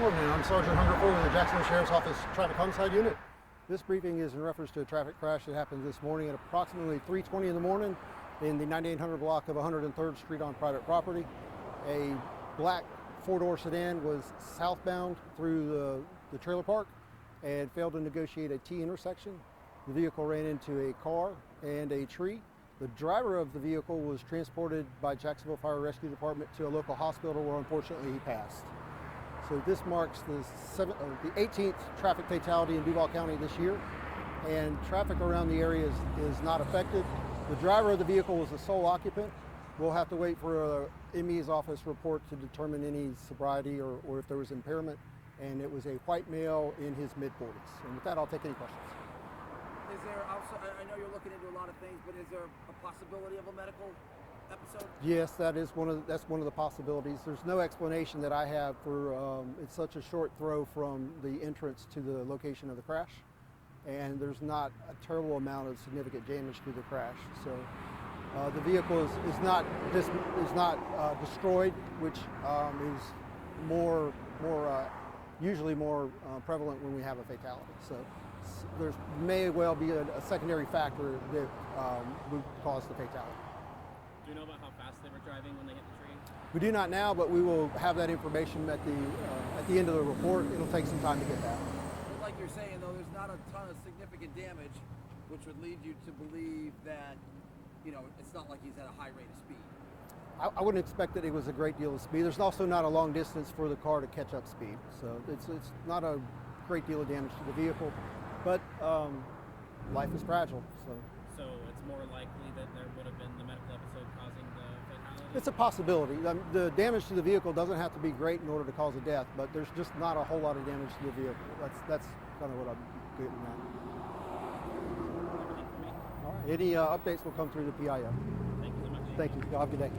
Jacksonville, and I'm Sergeant Hungerford with the Jacksonville Sheriff's Office Traffic Homicide Unit. This briefing is in reference to a traffic crash that happened this morning at approximately 3:20 in the morning in the 9800 block of 103rd Street on private property. A black four-door sedan was southbound through the trailer park and failed to negotiate a T intersection. The vehicle ran into a car and a tree. The driver of the vehicle was transported by Jacksonville Fire Rescue Department to a local hospital where unfortunately he passed. So this marks the 18th traffic fatality in Duval County this year, and traffic around the area is not affected. The driver of the vehicle was the sole occupant. We'll have to wait for a ME's office report to determine any sobriety or if there was impairment, and it was a white male in his mid-40s. And with that, I'll take any questions. Is there also, I know you're looking into a lot of things, but is there a possibility of a medical episode? Yes, that's one of the possibilities. There's no explanation that I have for it's such a short throw from the entrance to the location of the crash, and there's not a terrible amount of significant damage to the crash. So the vehicle is not destroyed, which is usually more prevalent when we have a fatality. So there may well be a secondary factor that would cause the fatality. Do you know about how fast they were driving when they hit the tree? We do not now, but we will have that information at the end of the report. It'll take some time to get that. But like you're saying, though, there's not a ton of significant damage, which would lead you to believe that, it's not like he's at a high rate of speed. I wouldn't expect that it was a great deal of speed. There's also not a long distance for the car to catch up speed, so it's not a great deal of damage to the vehicle. But life is fragile, so it's more likely that there would have been the medical episode causing the fatality? it's a possibility. The damage to the vehicle doesn't have to be great in order to cause a death, but there's just not a whole lot of damage to the vehicle. That's kind of what I'm getting at. Everything for me? All right. Any updates will come through the PIO. Thank you so much. Thank you. Y'all have a good day.